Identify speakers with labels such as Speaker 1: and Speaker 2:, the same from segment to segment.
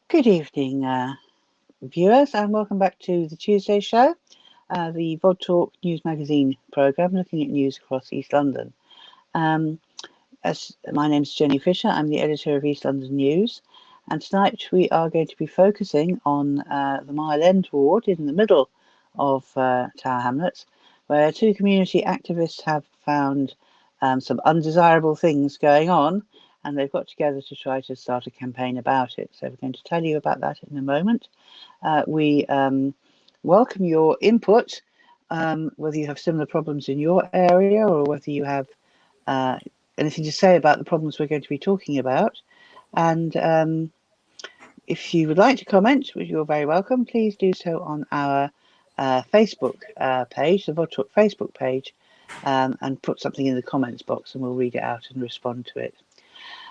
Speaker 1: Good evening, viewers, and welcome back to the Tuesday show, the VOD Talk News Magazine programme looking at news across East London. As my name's Jenny Fisher, I'm the editor of East London News, and tonight we are going to be focusing on the Mile End ward in the middle of Tower Hamlets, where two community activists have found some undesirable things going on, and they've got together to try to start a campaign about it. So we're going to tell you about that in a moment. We welcome your input, whether you have similar problems in your area or whether you have anything to say about the problems we're going to be talking about. And if you would like to comment, which you're very welcome, please do so on our Facebook page, the VOD Talk Facebook page, and put something in the comments box and we'll read it out and respond to it.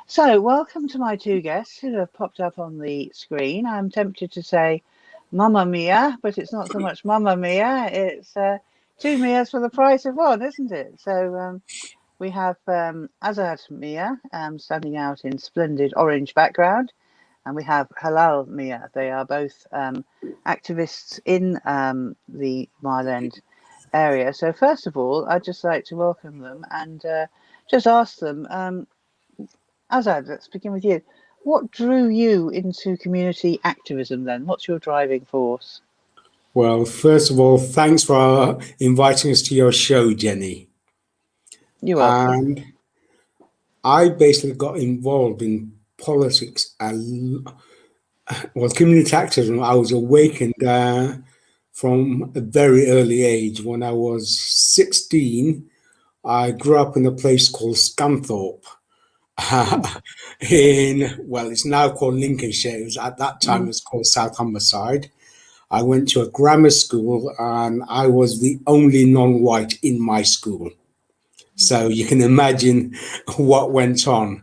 Speaker 1: So, welcome to my two guests who have popped up on the screen. I'm tempted to say Mamma Mia, but it's not so much Mamma Mia, it's two Mias for the price of one, isn't it? So we have Azad Mia standing out in splendid orange background, and we have Helal Mia. They are both activists in the Mile End area. So first of all, I'd just like to welcome them and just ask them, Azad, let's begin with you. What drew you into community activism then? What's your driving force?
Speaker 2: Well, first of all, thanks for inviting us to your show, Jenny.
Speaker 1: You're welcome.
Speaker 2: And I basically got involved in politics community activism. I was awakened from a very early age. When I was 16, I grew up in a place called Scunthorpe. It's now called Lincolnshire. At that time, it was called South Humberside. I went to a grammar school and I was the only non-white in my school. So you can imagine what went on.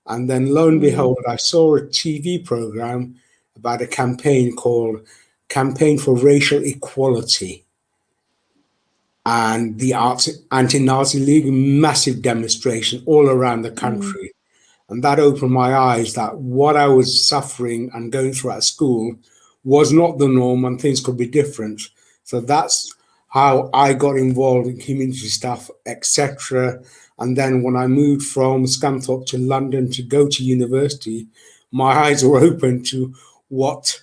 Speaker 2: And then lo and behold, I saw a TV program about a campaign called Campaign for Racial Equality. And the Anti-Nazi League, massive demonstration all around the country. And that opened my eyes that what I was suffering and going through at school was not the norm and things could be different. So that's how I got involved in community stuff, etc. And then when I moved from Scunthorpe to London to go to university, my eyes were open to what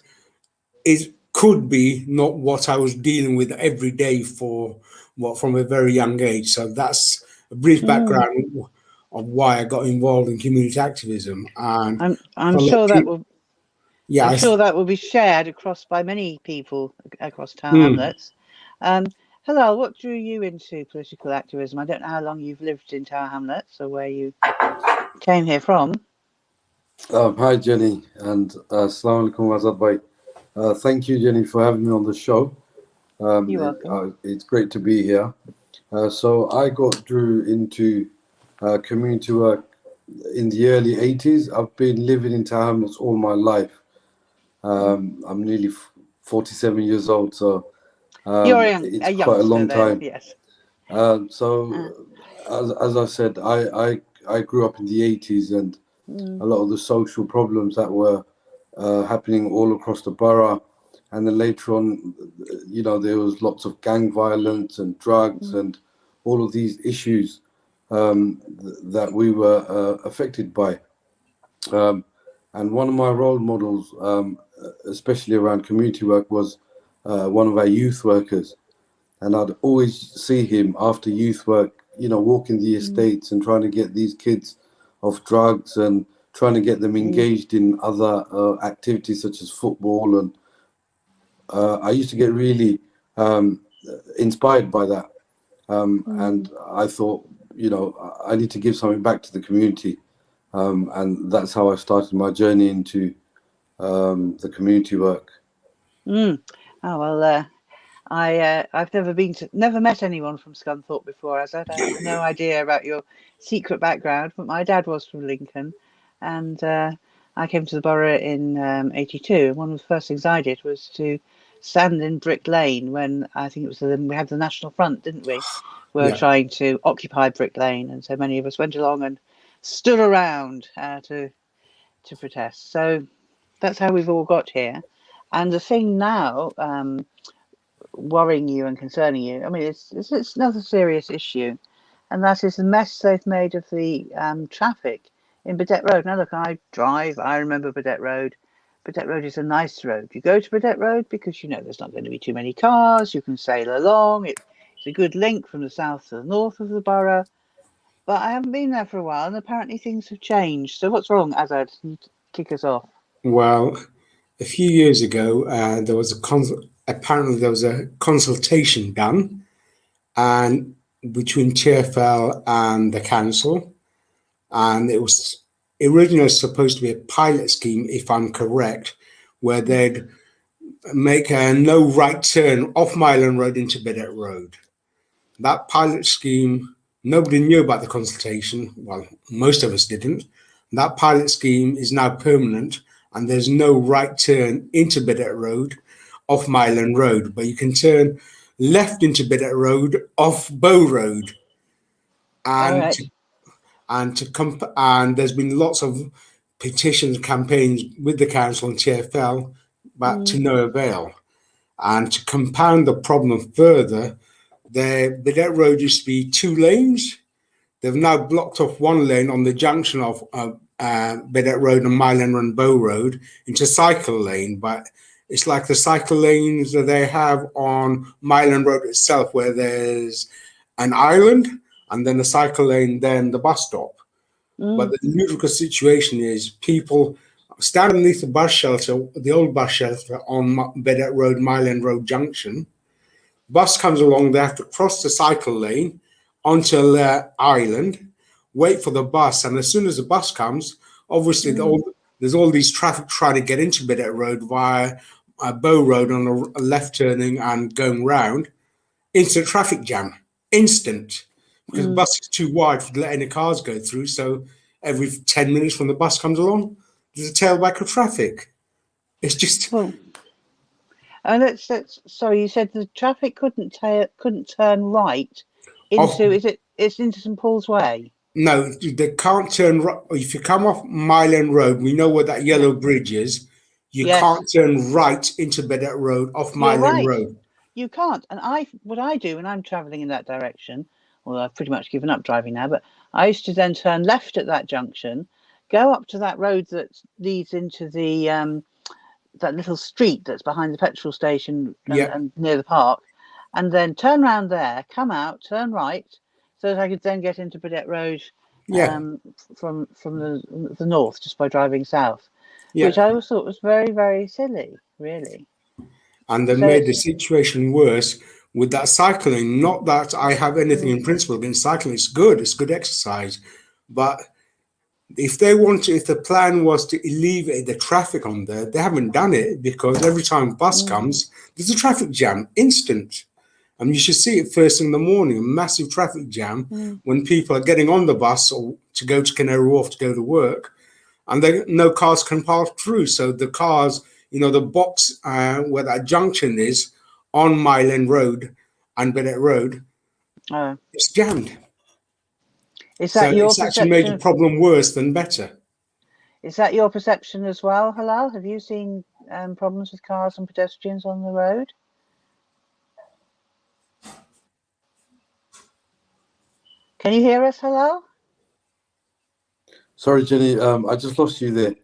Speaker 2: it could be, not what I was dealing with every day from a very young age. So that's a brief background of why I got involved in community activism. And
Speaker 1: I'm sure that will
Speaker 2: yeah,
Speaker 1: I'm sure that will be shared across by many people across Tower Hamlets. Hello, what drew you into political activism? I don't know how long you've lived in Tower Hamlets or where you came here from.
Speaker 3: Hi, Jenny, and Assalamu alaikum, Azad bhai. Thank you, Jenny, for having me on the show.
Speaker 1: You're welcome.
Speaker 3: It's great to be here. So I drew into community work in the early 80s. I've been living in Tower Hamlets all my life. I'm nearly 47 years old, so it's quite a long time.
Speaker 1: Yes.
Speaker 3: As I said, I grew up in the 80s, and a lot of the social problems that were happening all across the borough, and then later on, there was lots of gang violence and drugs and all of these issues that we were affected by. And one of my role models, especially around community work, was one of our youth workers. And I'd always see him after youth work, walking the estates and trying to get these kids off drugs and trying to get them engaged in other activities such as football. And I used to get really inspired by that. And I thought, I need to give something back to the community. And that's how I started my journey into the community work.
Speaker 1: Oh well, I've never met anyone from Scunthorpe before. As I have no idea about your secret background, but my dad was from Lincoln, and I came to the borough in '82. One of the first things I did was to stand in Brick Lane when I think it was we had the National Front, didn't we? We were trying to occupy Brick Lane, and so many of us went along and stood around to protest. So That's how we've all got here. And the thing now, worrying you and concerning you, I mean, it's another serious issue, and that is the mess they've made of the traffic in Burdett Road. Now, look, I drive. I remember Burdett Road. Burdett Road is a nice road. You go to Burdett Road because you know there's not going to be too many cars. You can sail along. It's a good link from the south to the north of the borough. But I haven't been there for a while, and apparently things have changed. So what's wrong, Azad? You kick us off.
Speaker 2: Well, a few years ago, there was apparently there was a consultation done, and between TfL and the council, and it was originally supposed to be a pilot scheme, if I'm correct, where they'd make a no right turn off Myland Road into Bidette Road. That pilot scheme, nobody knew about the consultation. Well, most of us didn't. That pilot scheme is now permanent, and there's no right turn into Bidette Road off Myland Road, but you can turn left into Bidette Road off Bow Road.
Speaker 1: All
Speaker 2: And
Speaker 1: right.
Speaker 2: and there's been lots of petitions, campaigns with the council and TfL, but to no avail. And to compound the problem further, the Bidette Road used to be 2 lanes. They've now blocked off 1 lane on the junction of Bidette Road and Myland and Bow Road into cycle lane. But it's like the cycle lanes that they have on Myland Road itself, where there's an island and then the cycle lane, then the bus stop. But the ludicrous situation is people stand underneath the bus shelter, the old bus shelter on Bidette Road, Myland Road Junction. Bus comes along, they have to cross the cycle lane onto the island, wait for the bus, and as soon as the bus comes, obviously there's all these traffic trying to get into Bidette Road via Bow Road on a left turning and going round. Instant traffic jam, instant, because the bus is too wide to let any cars go through. So every 10 minutes when the bus comes along, there's a tailback of traffic. It's just
Speaker 1: Well, and let's sorry, you said the traffic couldn't turn right
Speaker 2: off.
Speaker 1: into it's into St Paul's Way.
Speaker 2: No, they can't turn right. If you come off Myland Road, we know where that yellow bridge is. You
Speaker 1: Yes,
Speaker 2: can't turn right into Bidette Road off
Speaker 1: you're
Speaker 2: Myland
Speaker 1: right.
Speaker 2: Road.
Speaker 1: You can't. And what I do when I'm travelling in that direction, although I've pretty much given up driving now, but I used to then turn left at that junction, go up to that road that leads into the that little street that's behind the petrol station
Speaker 2: Yeah,
Speaker 1: and near the park, and then turn round there, come out, turn right, so that I could then get into Burdett Road
Speaker 2: yeah,
Speaker 1: from the north just by driving south,
Speaker 2: yeah.
Speaker 1: which I always thought was very, very silly, really.
Speaker 2: And they
Speaker 1: So
Speaker 2: made the
Speaker 1: it's
Speaker 2: situation worse with that cycling. Not that I have anything in principle against cycling. It's good exercise. But if the plan was to alleviate the traffic on there, they haven't done it, because every time bus comes, there's a traffic jam, instant. And you should see it first thing in the morning, a massive traffic jam when people are getting on the bus or to go to Canary Wharf to go to work, and no cars can pass through. So the cars, the box where that junction is on Myland Road and Bennett Road, it's jammed.
Speaker 1: is
Speaker 2: So
Speaker 1: that your
Speaker 2: it's actually made the
Speaker 1: perception?
Speaker 2: problem worse than better.
Speaker 1: Is that your perception as well, Helal? Have you seen problems with cars and pedestrians on the road? Can you hear us, Helal?
Speaker 3: Sorry, Jenny, I just lost you there.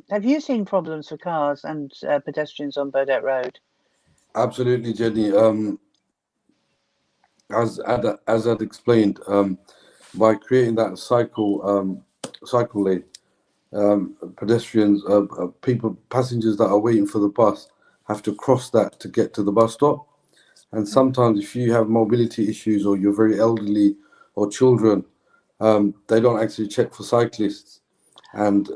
Speaker 1: Have you seen problems for cars and pedestrians on Burdett Road?
Speaker 3: Absolutely, Jenny. As I'd explained, by creating that cycle lane, pedestrians, passengers that are waiting for the bus have to cross that to get to the bus stop. And sometimes, if you have mobility issues or you're very elderly or children, they don't actually check for cyclists, and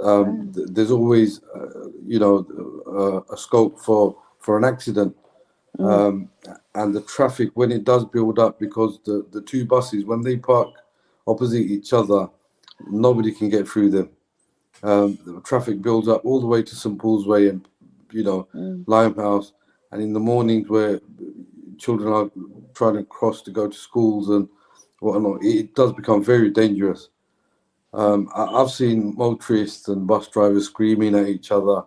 Speaker 3: there's always, a scope for an accident. And the traffic, when it does build up, because the 2 buses, when they park opposite each other, nobody can get through them. The traffic builds up all the way to St Paul's Way and Limehouse, and in the mornings where children are trying to cross to go to schools and whatnot, it does become very dangerous. I've seen motorists and bus drivers screaming at each other,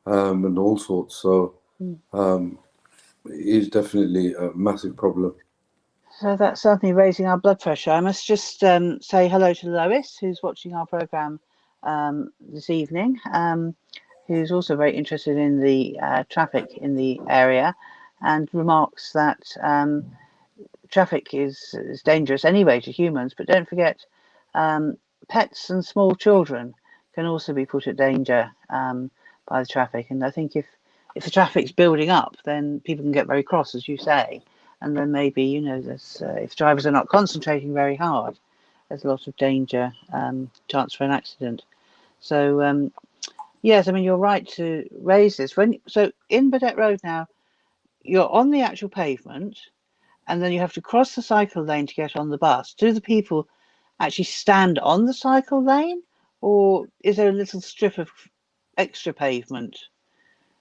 Speaker 3: and all sorts. So it is definitely a massive problem.
Speaker 1: So that's certainly raising our blood pressure. I must just say hello to Lois, who's watching our programme this evening, who's also very interested in the traffic in the area, and remarks that traffic is dangerous anyway to humans, but don't forget pets and small children can also be put at danger by the traffic. And I think if the traffic's building up, then people can get very cross, as you say, and then maybe, you know, there's if drivers are not concentrating very hard, there's a lot of danger, chance for an accident. So yes, I mean, you're right to raise this. So in Burdett Road now, you're on the actual pavement, and then you have to cross the cycle lane to get on the bus. Do the people actually stand on the cycle lane, or is there a little strip of extra pavement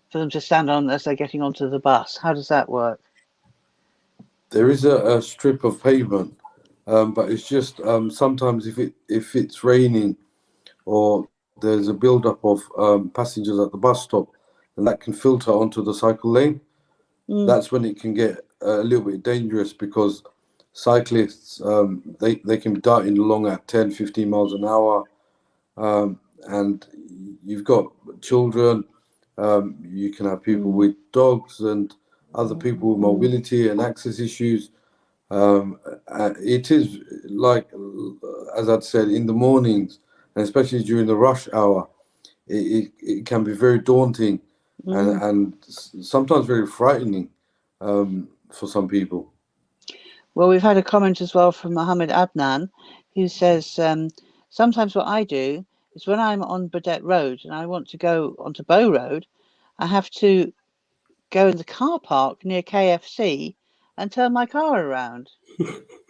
Speaker 1: for them to stand on as they're getting onto the bus? How does that work?
Speaker 3: There is a strip of pavement, but it's just sometimes if it's raining or there's a build-up of passengers at the bus stop, and that can filter onto the cycle lane. That's when it can get a little bit dangerous, because cyclists, they can be darting along at 10, 15 miles an hour, and you've got children, you can have people with dogs and other people with mobility and access issues. It is like, as I'd said, in the mornings, and especially during the rush hour, it can be very daunting and sometimes very frightening for some people.
Speaker 1: Well, we've had a comment as well from Mohammed Adnan, who says, sometimes what I do is when I'm on Burdett Road and I want to go onto Bow Road, I have to go in the car park near KFC and turn my car around.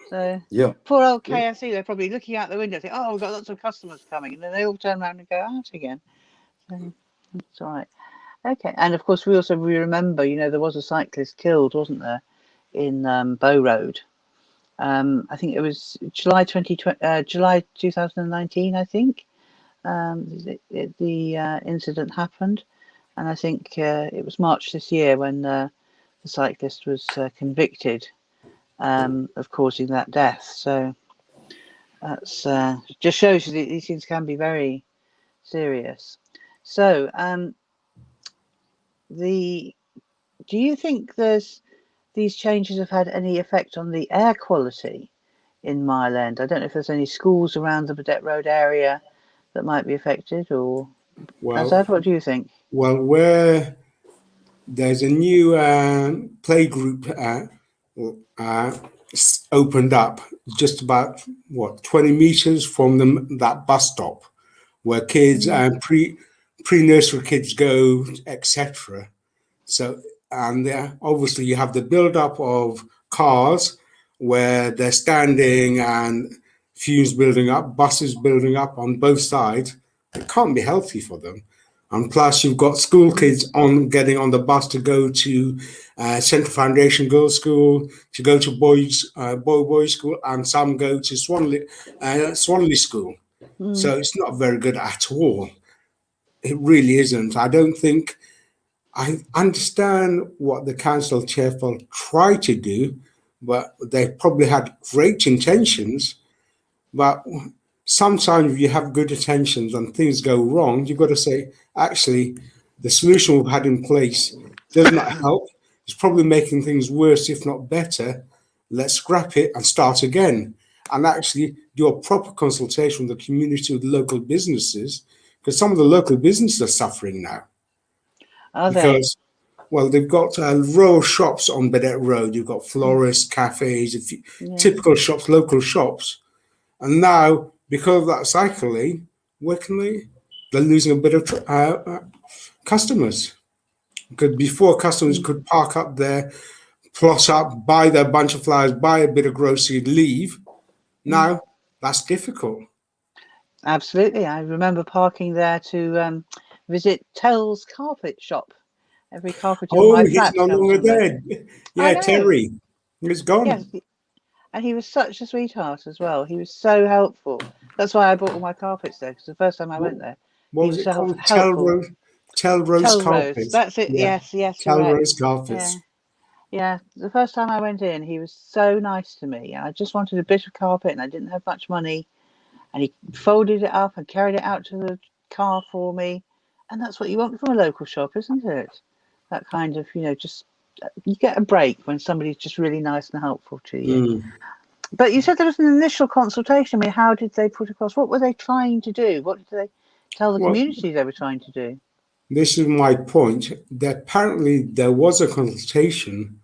Speaker 1: So
Speaker 3: Yeah,
Speaker 1: poor old KFC, they're probably looking out the window, think, oh, we've got lots of customers coming, and then they all turn around and go out again. So that's all right. Okay, and of course we remember, you know, there was a cyclist killed, wasn't there, in Bow Road. I think it was July 2019. I think the incident happened, and I think it was March this year when the cyclist was convicted of causing that death. So that's just shows you that these things can be very serious. So do you think these changes have had any effect on the air quality in Mile End? I don't know if there's any schools around the Burdett Road area that might be affected, or Azad, what do you think?
Speaker 2: Well, where there's a new play group opened up just about 20 meters from that bus stop, where kids and pre-nursery kids go, etc. So, and obviously you have the build-up of cars where they're standing and fumes building up, buses building up on both sides. It can't be healthy for them. And plus, you've got school kids getting on the bus to go to Central Foundation Girls' School, to go to boys school, and some go to Swanley School. So it's not very good at all. It really isn't. I understand what the council chairman tried to do, but they probably had great intentions. But sometimes if you have good intentions and things go wrong, you've got to say, actually, the solution we've had in place does not help. It's probably making things worse, if not better. Let's scrap it and start again. And actually do a proper consultation with the community, with local businesses, because some of the local businesses are suffering now.
Speaker 1: Are
Speaker 2: because, well, they've got a row of shops on Burdett Road. You've got florists, cafes, typical shops, local shops. And now, because of that cycling, they're losing a bit of customers. Because before, customers could park up there, plot up, buy their bunch of flowers, buy a bit of grocery, leave. Now, that's difficult.
Speaker 1: Absolutely. I remember parking there to visit Tell's carpet shop. Every carpenter in my flat
Speaker 2: he's no
Speaker 1: comes
Speaker 2: longer
Speaker 1: from there.
Speaker 2: there. Yeah, Terry. He's gone.
Speaker 1: Yes, and he was such a sweetheart as well. He was so helpful. That's why I bought all my carpets there, because the first time I
Speaker 2: What,
Speaker 1: went there,
Speaker 2: what
Speaker 1: he
Speaker 2: was
Speaker 1: was
Speaker 2: it
Speaker 1: so
Speaker 2: called?
Speaker 1: helpful.
Speaker 2: Telrose
Speaker 1: Telrose,
Speaker 2: carpets.
Speaker 1: that's it.
Speaker 2: Yeah,
Speaker 1: Yes, yes, correct.
Speaker 2: Telrose
Speaker 1: Yeah,
Speaker 2: carpets.
Speaker 1: yeah. The first time I went in, he was so nice to me. I just wanted a bit of carpet, and I didn't have much money. And he folded it up and carried it out to the car for me. And that's what you want from a local shop, isn't it? That kind of, just you get a break when somebody's just really nice and helpful to you.
Speaker 2: Mm.
Speaker 1: But you said there was an initial consultation. I mean, how did they put across? What were they trying to do? What did they tell the
Speaker 2: Well,
Speaker 1: community they were trying to do?
Speaker 2: this is my point. That apparently there was a consultation,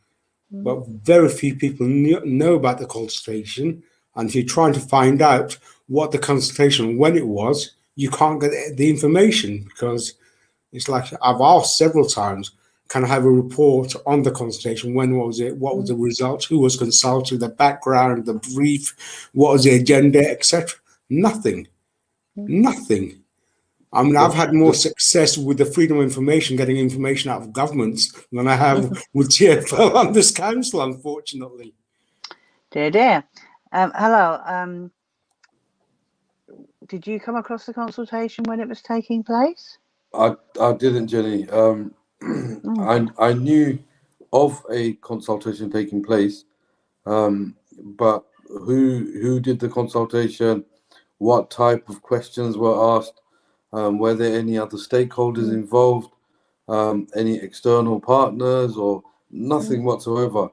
Speaker 1: Mm,
Speaker 2: but very few people know about the consultation. And if you're trying to find out what the consultation, when it was, you can't get the information because it's like I've asked several times, can I have a report on the consultation? When was it? What was
Speaker 1: mm,
Speaker 2: the result? Who was consulted? The background, the brief, what was the agenda, etc. Nothing.
Speaker 1: mm.
Speaker 2: Nothing. I mean, I've
Speaker 3: The,
Speaker 2: had more
Speaker 3: the,
Speaker 2: success with the freedom of information, getting information out of governments, than I have with TFL on this council, unfortunately.
Speaker 1: Dear, dear. Hello. Did you come across the consultation when it was taking place?
Speaker 3: I didn't, Jenny.
Speaker 1: Mm,
Speaker 3: I knew of a consultation taking place, but who did the consultation? What type of questions were asked? Were there any other stakeholders
Speaker 1: mm,
Speaker 3: involved? Any external partners or
Speaker 1: mm,
Speaker 3: nothing whatsoever?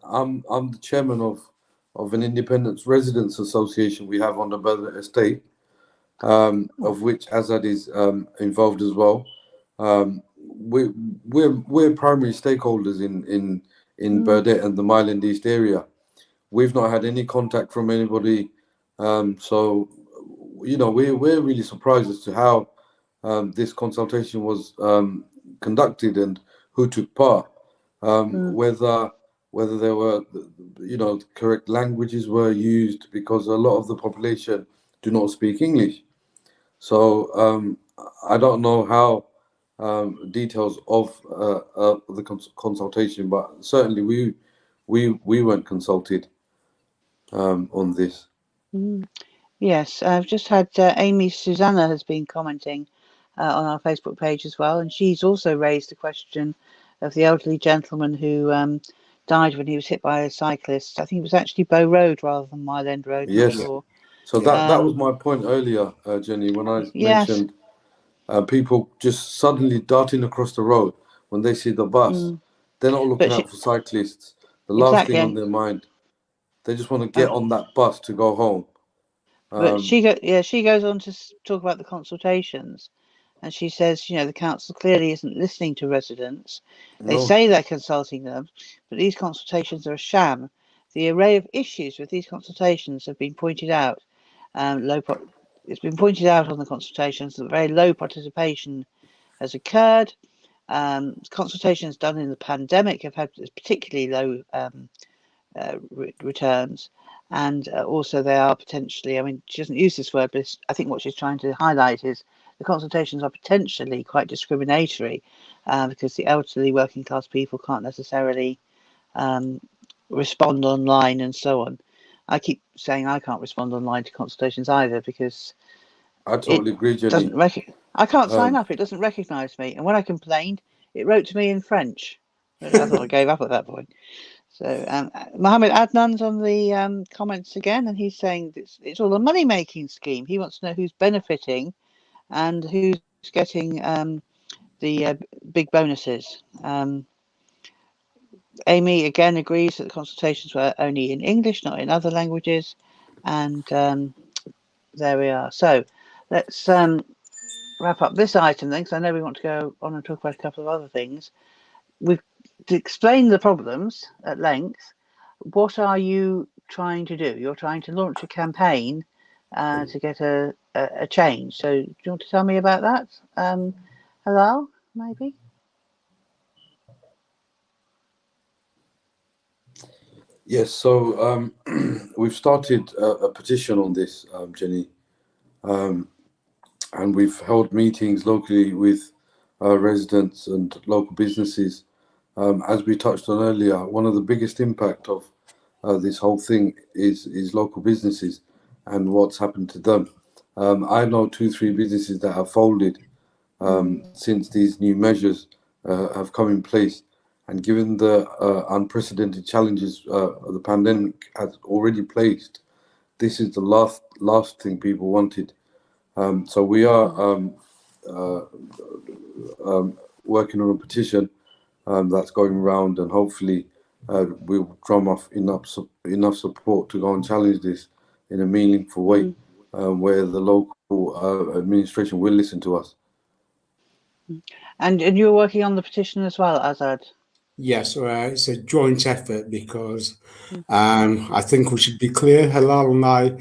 Speaker 3: I'm the chairman of an independent residents association we have on the Burnett estate,
Speaker 1: mm,
Speaker 3: of which Azad is involved as well. We we're primary stakeholders in
Speaker 1: mm,
Speaker 3: Burdett and the Myland East area. We've not had any contact from anybody, so we're really surprised as to how this consultation was conducted and who took part.
Speaker 1: mm,
Speaker 3: Whether there were correct languages were used, because a lot of the population do not speak English. So I don't know how details of the consultation, but certainly we weren't consulted on this.
Speaker 1: mm. Yes, I've just had Amy Susanna has been commenting on our Facebook page as well, and she's also raised the question of the elderly gentleman who died when he was hit by a cyclist. I think it was actually Bow Road rather than Mile End Road, not
Speaker 3: Yes.
Speaker 1: sure.
Speaker 3: So that was
Speaker 1: Um,
Speaker 3: my point earlier, Jenny, when I
Speaker 1: yes,
Speaker 3: mentioned people just suddenly darting across the road when they see the bus.
Speaker 1: mm,
Speaker 3: They're not looking
Speaker 1: but
Speaker 3: out for cyclists. The last thing on
Speaker 1: exactly.
Speaker 3: their mind, they just want to get
Speaker 1: Um,
Speaker 3: on that bus to go home.
Speaker 1: but
Speaker 3: Um,
Speaker 1: she goes on to talk about the consultations. And she says, the council clearly isn't listening to residents. They
Speaker 3: no,
Speaker 1: say they're consulting them, but these consultations are a sham. The array of issues with these consultations have been pointed out. It's been pointed out on the consultations that very low participation has occurred. Consultations done in the pandemic have had particularly low returns. And also, they are potentially, I mean, she doesn't use this word, but I think what she's trying to highlight is the consultations are potentially quite discriminatory because the elderly working class people can't necessarily um, respond online and so on. I keep saying I can't respond online to consultations either because
Speaker 3: I
Speaker 1: it
Speaker 3: totally agree, Jenny.
Speaker 1: doesn't I can't sign
Speaker 3: Um,
Speaker 1: up. It doesn't recognise me. And when I complained, it wrote to me in French. I thought I gave up at that point. So Mohammed Adnan's on the comments again, and he's saying it's all a money making scheme. He wants to know who's benefiting and who's getting the big bonuses. Amy again agrees that the consultations were only in English, not in other languages, and there we are. So let's wrap up this item then, because I know we want to go on and talk about a couple of other things. We've to explain the problems at length. What are you trying to do? You're trying to launch a campaign to get a change. So, do you want to tell me about that? Helal, maybe?
Speaker 3: yes, so we've started a petition on this, Jenny, um, and we've held meetings locally with residents and local businesses. As we touched on earlier, one of the biggest impact of this whole thing is local businesses. and what's happened to them. I know two, three businesses that have folded since these new measures have come in place. And given the unprecedented challenges the pandemic has already placed, this is the last thing people wanted. So we are uh, working on a petition that's going around, and hopefully we'll drum off enough support to go and challenge this in a meaningful way, where the local administration will listen to us.
Speaker 1: And you're working on the petition as well, Azad?
Speaker 2: Yes, it's a joint effort because I think we should be clear. Halal and I,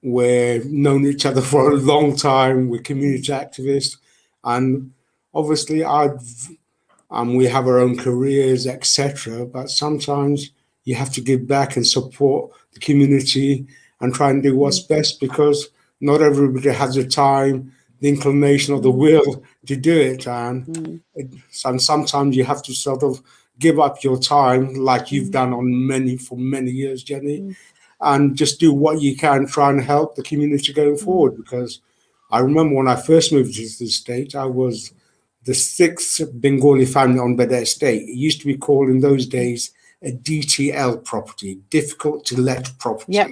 Speaker 2: we've known each other for a long time. We're community activists, and obviously, we have our own careers, etc. But sometimes you have to give back and support the community and try and do what's best, because not everybody has the time, the inclination, or the will to do it. And sometimes you have to sort of give up your time, like you've done for many years, Jenny, and just do what you can, try and help the community going forward. Because I remember when I first moved to the state, I was the sixth Bengali family on Beda Estate. It used to be called in those days a DTL property, difficult to let property.
Speaker 1: Yep.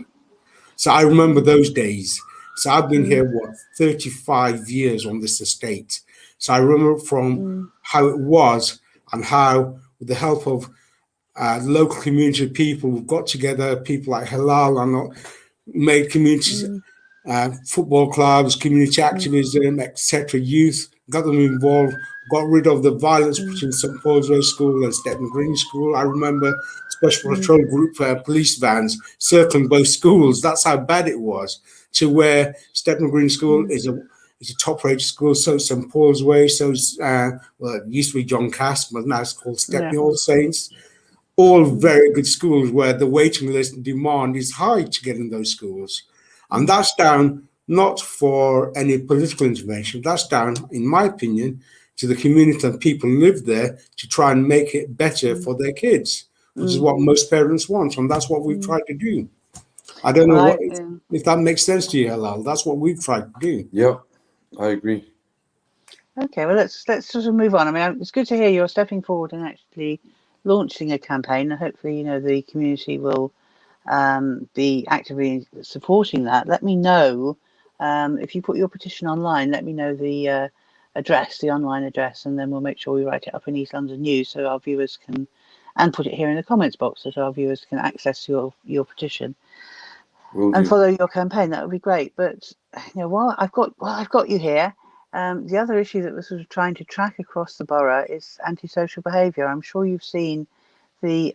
Speaker 2: So I remember those days. So I've been here, 35 years on this estate. So I remember from how it was, and how, with the help of local community people, we've got together, people like Helal, and made communities, football clubs, community activism, etc., youth, got them involved, got rid of the violence between St. Paul's Way School and Stephen Green School. I remember special patrol group police vans circling both schools. That's how bad it was, to where Stephen Green School is a top-rated school, so St. Paul's Way, so it used to be John Cass, but now it's called Stepney All Saints. All very good schools where the waiting list and demand is high to get in those schools. And that's down not for any political intervention. That's down, in my opinion, to the community and people who live there to try and make it better for their kids, which is what most parents want. And that's what we've tried to do. I don't know if that makes sense to you, Halal. That's what we've tried to do.
Speaker 3: Yeah, I agree.
Speaker 1: Okay, well, let's sort of move on. I mean, it's good to hear you're stepping forward and actually launching a campaign, and hopefully, the community will be actively supporting that. Let me know if you put your petition online. Let me know the address, the online address, and then we'll make sure we write it up in East London News so our viewers can, and put it here in the comments box so our viewers can access your petition and follow your campaign. That would be great. But while I've got you here. The other issue that we're sort of trying to track across the borough is antisocial behaviour. I'm sure you've seen the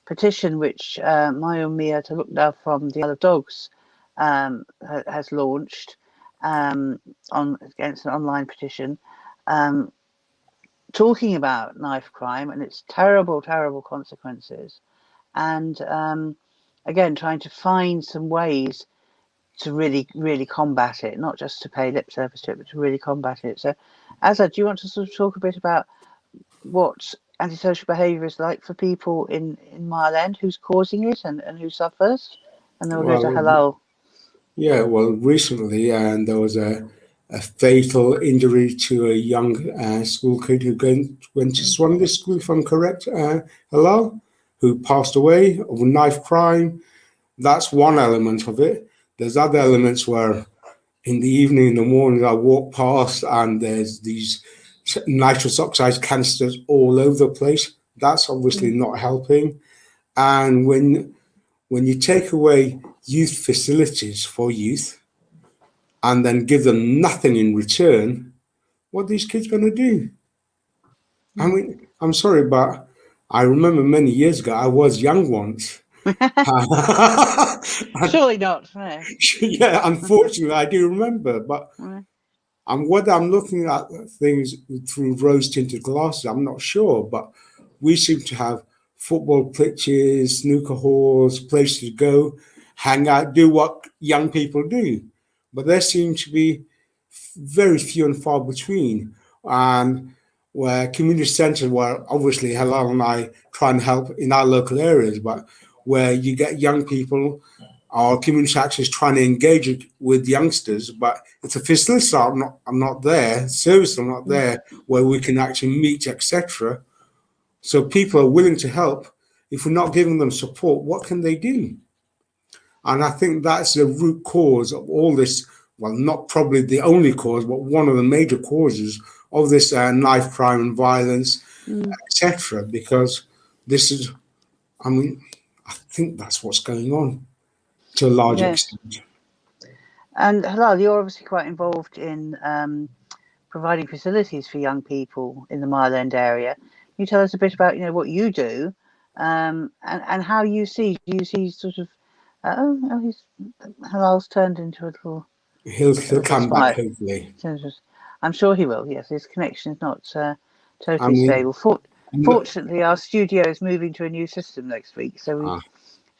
Speaker 1: petition which Miah to look now from the Isle of Dogs has launched against an online petition, talking about knife crime and its terrible, terrible consequences, and again trying to find some ways to really, really combat it, not just to pay lip service to it, but to really combat it. So, Azad, do you want to sort of talk a bit about what antisocial behaviour is like for people in Mile End, who's causing it and who suffers? And then we'll go to Helal.
Speaker 2: Yeah, well, recently there was a fatal injury to a young school kid who went to Swansea School, if I'm correct, Helal, who passed away of a knife crime. That's one element of it. There's other elements where in the evening, in the morning, I walk past and there's these nitrous oxide canisters all over the place. That's obviously not helping. And when you take away youth facilities for youth and then give them nothing in return, what are these kids going to do? I mean, I'm sorry, but I remember many years ago, I was young once.
Speaker 1: Surely not. No.
Speaker 2: Yeah, unfortunately, I do remember. But whether I'm looking at things through rose-tinted glasses, I'm not sure. But we seem to have football pitches, snooker halls, places to go, hang out, do what young people do. But there seem to be very few and far between. And where community centres, where obviously Helal and I try and help in our local areas, but where you get young people our community actually is trying to engage with youngsters, but if the facilities are not there, services are not there where we can actually meet, etc. So people are willing to help. If we're not giving them support, what can they do? And I think that's the root cause of all this. Well, not probably the only cause, but one of the major causes of this knife crime and violence, etc. Because this is, I mean, I think that's what's going on to a large
Speaker 1: Yes.
Speaker 2: extent.
Speaker 1: And Helal, you're obviously quite involved in providing facilities for young people in the Mile End area. Can you tell us a bit about what you do, and how you see? Do you see sort of? Halal's turned into a
Speaker 2: He'll
Speaker 1: little
Speaker 2: come back
Speaker 1: smile.
Speaker 2: hopefully.
Speaker 1: I'm sure he will. Yes, his connection is not
Speaker 2: I
Speaker 1: totally
Speaker 2: mean,
Speaker 1: stable. Fortunately, our studio is moving to a new system next week, so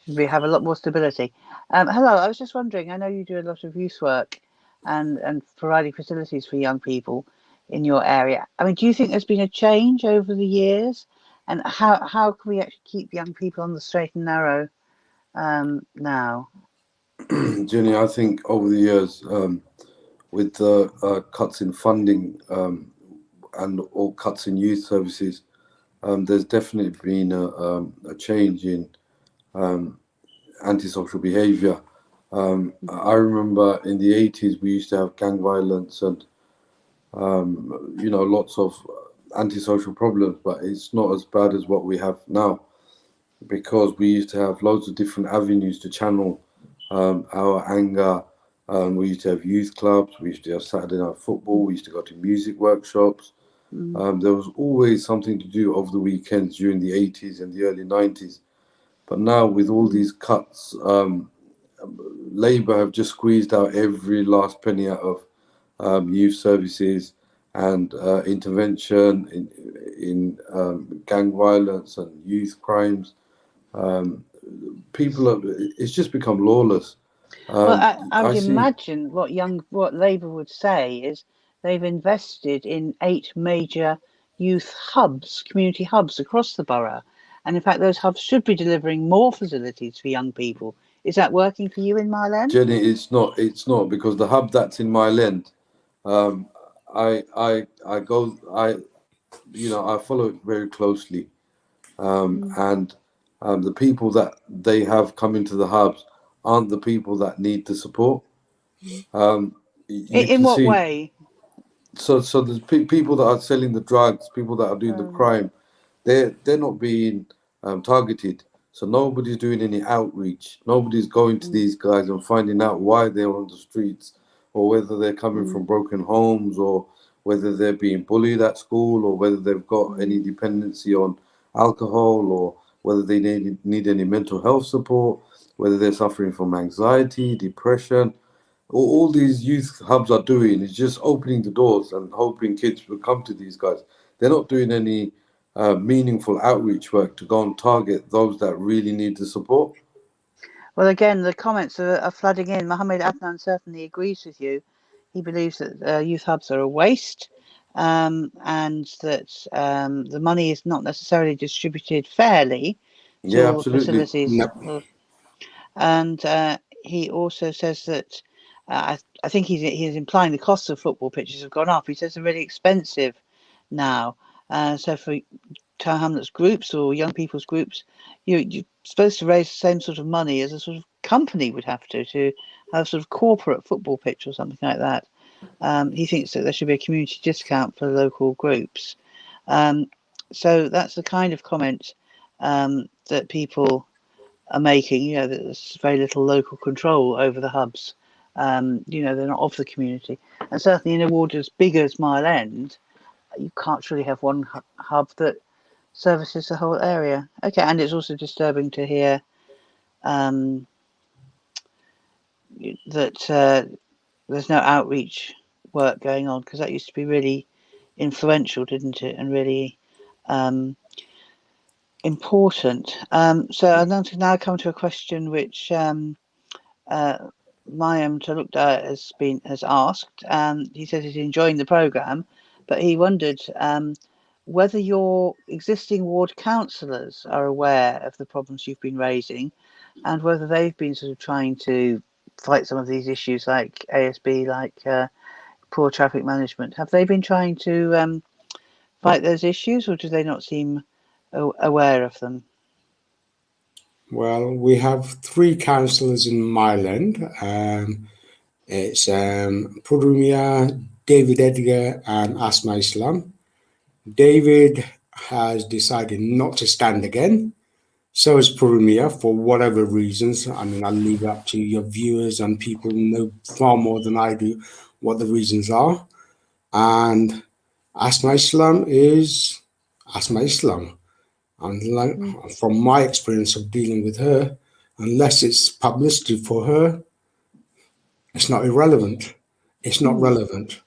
Speaker 1: we have a lot more stability. Hello, I was just wondering. I know you do a lot of youth work and providing facilities for young people in your area. I mean, do you think there's been a change over the years, and how can we actually keep young people on the straight and narrow now?
Speaker 3: Jenny, I think over the years, with the cuts in funding and all cuts in youth services, there's definitely been a change in antisocial behaviour. I remember in the 80s we used to have gang violence and lots of antisocial problems, but it's not as bad as what we have now because we used to have loads of different avenues to channel our anger. We used to have youth clubs, we used to have Saturday night football, we used to go to music workshops. There was always something to do over the weekends during the 80s and the early 90s. But now, with all these cuts, Labour have just squeezed out every last penny out of youth services and intervention in gang violence and youth crimes. It's just become lawless.
Speaker 1: Well, I would
Speaker 3: I see.
Speaker 1: imagine what Labour would say is they've invested in 8 major youth hubs, community hubs across the borough, and in fact, those hubs should be delivering more facilities for young people. Is that working for you in Mile End?
Speaker 3: Jenny, it's not. It's not because the hub that's in Mile End, I go. I follow it very closely, and the people that they have come into the hubs aren't the people that need the support. You
Speaker 1: In
Speaker 3: can
Speaker 1: what
Speaker 3: see.
Speaker 1: way?
Speaker 3: So there's people that are selling the drugs, people that are doing the crime. They're not being targeted. So nobody's doing any outreach. Nobody's going to these guys and finding out why they're on the streets, or whether they're coming from broken homes, or whether they're being bullied at school, or whether they've got any dependency on alcohol, or whether they need any mental health support, whether they're suffering from anxiety, depression. All these youth hubs are doing is just opening the doors and hoping kids will come to these guys. They're not doing any meaningful outreach work to go and target those that really need the support.
Speaker 1: Well, again, the comments are flooding in. Mohammed Adnan certainly agrees with you. He believes that youth hubs are a waste, and that the money is not necessarily distributed fairly to
Speaker 3: Yeah,
Speaker 1: all the
Speaker 3: absolutely.
Speaker 1: facilities.
Speaker 2: Yep.
Speaker 1: And he also says that I think he's implying the costs of football pitches have gone up. He says they're really expensive now. So for Tower Hamlets groups or young people's groups, you're supposed to raise the same sort of money as a sort of company would have to have sort of corporate football pitch or something like that. He thinks that there should be a community discount for local groups. So that's the kind of comment that people are making. That there's very little local control over the hubs. They're not of the community, and certainly in a ward as big as Mile End, you can't really have one hub that services the whole area. Okay, and it's also disturbing to hear that there's no outreach work going on, because that used to be really influential, didn't it, and really important. So I'm going to now come to a question which Mayam Talukdar has asked. He says he's enjoying the programme, but he wondered whether your existing ward councillors are aware of the problems you've been raising, and whether they've been sort of trying to fight some of these issues like ASB, like poor traffic management. Have they been trying to fight those issues, or do they not seem aware of them?
Speaker 2: Well, we have 3 councillors in Myland. It's Purumia, David Edgar, and Asma Islam. David has decided not to stand again. So is Purumia, for whatever reasons. I mean, I'll leave it up to your viewers, and people know far more than I do what the reasons are. And Asma Islam is Asma Islam. And from my experience of dealing with her, unless it's publicity for her, it's not irrelevant. It's not relevant.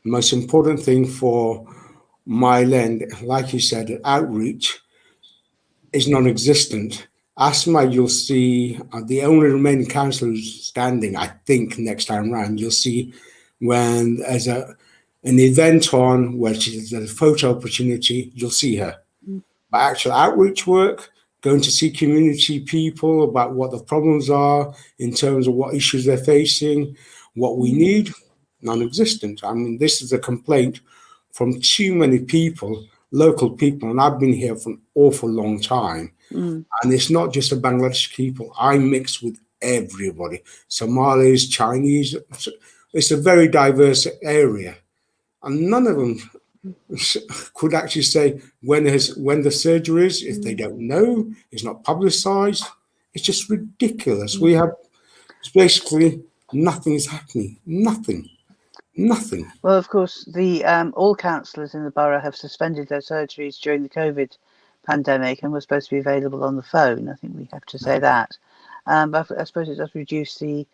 Speaker 2: The most important thing for Myland, like you said, outreach, is non-existent. Asthma, you'll see the only remaining councillors standing, I think, next time round, you'll see when there's an event on where there's a photo opportunity, you'll see her. But actual outreach work, going to see community people about what the problems are in terms of what issues they're facing, what we need, non-existent. I mean, this is a complaint from too many people, local people, and I've been here for an awful long time. And it's not just the Bangladeshi people. I mix with everybody, Somalis, Chinese. It's a very diverse area, and none of them could actually say when the surgery is, if they don't know, it's not publicized. It's just ridiculous. We have basically nothing is happening. Nothing.
Speaker 1: Well, of course, the all councillors in the borough have suspended their surgeries during the COVID pandemic and were supposed to be available on the phone. I think we have to say that. But I suppose it does reduce the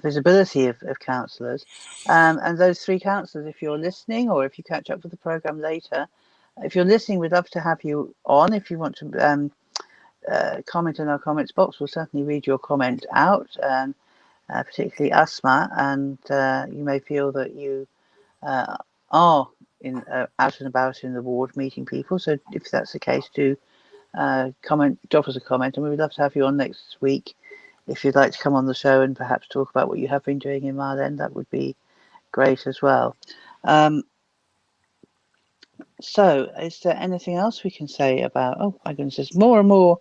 Speaker 1: visibility of councillors. And those 3 councillors, if you're listening, or if you catch up with the programme later, if you're listening, we'd love to have you on. If you want to comment in our comments box, we'll certainly read your comment out, particularly Asma, and you may feel that you are out and about in the ward meeting people. So if that's the case, do drop us a comment, and we would love to have you on next week. If you'd like to come on the show and perhaps talk about what you have been doing in Marlen, that would be great as well. So is there anything else we can say about, oh my goodness, there's more and more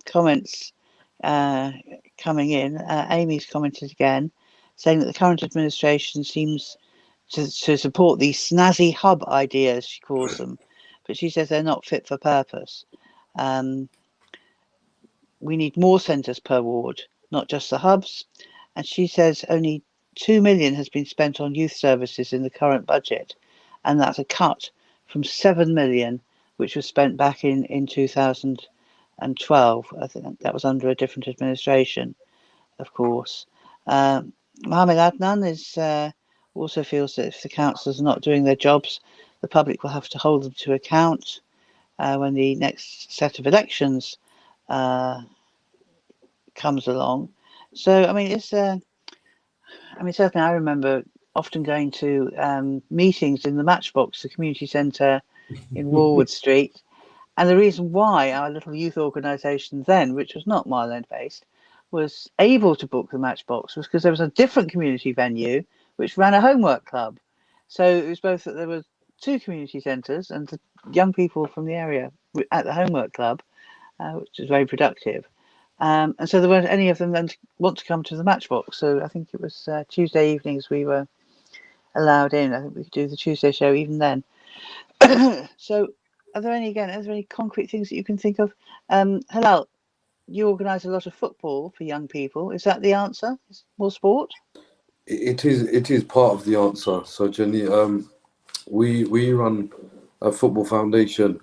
Speaker 1: comments coming in. Amy's commented again, saying that the current administration seems to support these snazzy hub ideas, she calls them, but she says they're not fit for purpose. We need more centres per ward, not just the hubs. And she says only 2 million has been spent on youth services in the current budget, and that's a cut from 7 million, which was spent back in 2012. I think that was under a different administration, of course. Mohammed Adnan also feels that if the councillors are not doing their jobs, the public will have to hold them to account when the next set of elections comes along. So, I mean, certainly I remember often going to meetings in the Matchbox, the community centre in Warwood Street. And the reason why our little youth organisation then, which was not Marland based, was able to book the Matchbox was because there was a different community venue which ran a homework club. So it was both that there were 2 community centres and the young people from the area at the homework club, which was very productive. And so there weren't any of them then want to come to the Matchbox. So I think it was Tuesday evenings we were allowed in. I think we could do the Tuesday show even then. So are there any concrete things that you can think of? Helal, you organise a lot of football for young people. Is that the answer? Is more sport?
Speaker 3: It is part of the answer. So Jenny, we run a football foundation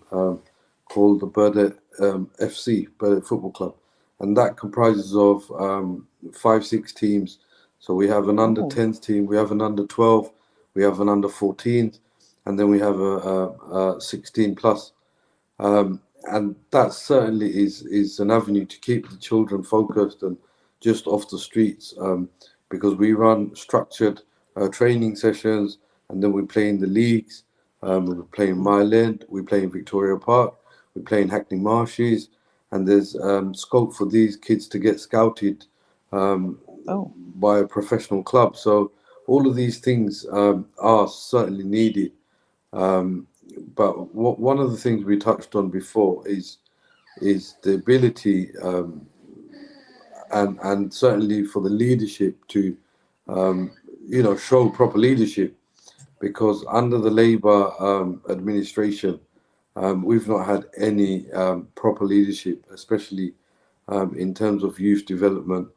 Speaker 3: called the Burdett FC, Burdett Football Club, and that comprises of 5-6 teams. So we have an under 10s team, we have an under 12, we have an under 14s, and then we have a 16 plus. And that certainly is an avenue to keep the children focused and just off the streets, because we run structured training sessions, and then we play in the leagues. We play in Mile, we play in Victoria Park, we play in Hackney Marshes, and there's scope for these kids to get scouted um,
Speaker 1: Oh,
Speaker 3: by a professional club. So all of these things are certainly needed. Um, but one of the things we touched on before is the ability and certainly for the leadership to show proper leadership, because under the Labour administration we've not had any proper leadership, especially in terms of youth development,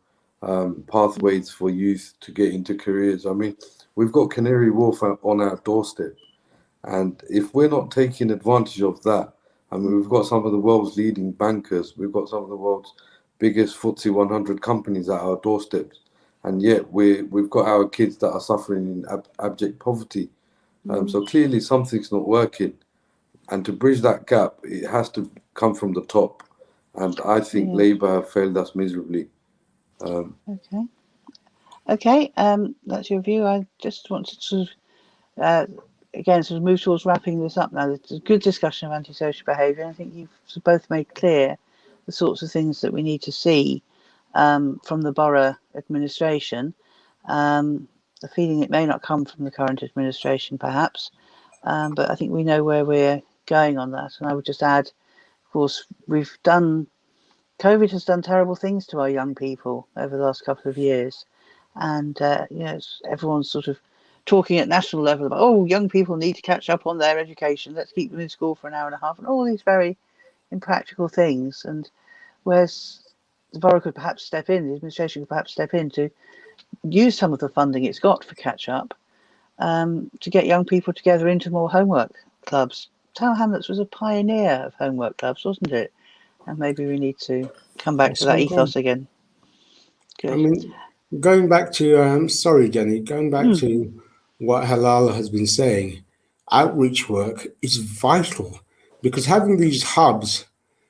Speaker 3: pathways for youth to get into careers. I mean, we've got Canary Wharf on our doorstep, and if we're not taking advantage of that, I mean, we've got some of the world's leading bankers, we've got some of the world's biggest FTSE 100 companies at our doorsteps, and yet we've got our kids that are suffering in abject poverty. So clearly something's not working, and to bridge that gap, it has to come from the top. And I think
Speaker 1: yeah.
Speaker 3: Labour have failed us miserably.
Speaker 1: Okay. Okay. That's your view. I just want to sort of, again, sort of move towards wrapping this up now. It's a good discussion of antisocial behaviour. I think you've both made clear the sorts of things that we need to see from the borough administration. The feeling it may not come from the current administration, perhaps, but I think we know where we're going on that. And I would just add, of course, COVID has done terrible things to our young people over the last couple of years. And, everyone's sort of talking at national level about, oh, young people need to catch up on their education. Let's keep them in school for an hour and a half, and all these very impractical things. And whereas the borough could perhaps step in, the administration could perhaps step in to use some of the funding it's got for catch up to get young people together into more homework clubs. Tower Hamlets was a pioneer of homework clubs, wasn't it? And maybe we need to come back to
Speaker 2: So
Speaker 1: that ethos again.
Speaker 2: I
Speaker 1: Good.
Speaker 2: mean, going back to, sorry, Jenny, going back
Speaker 1: Mm,
Speaker 2: to what Helal has been saying, outreach work is vital, because having these hubs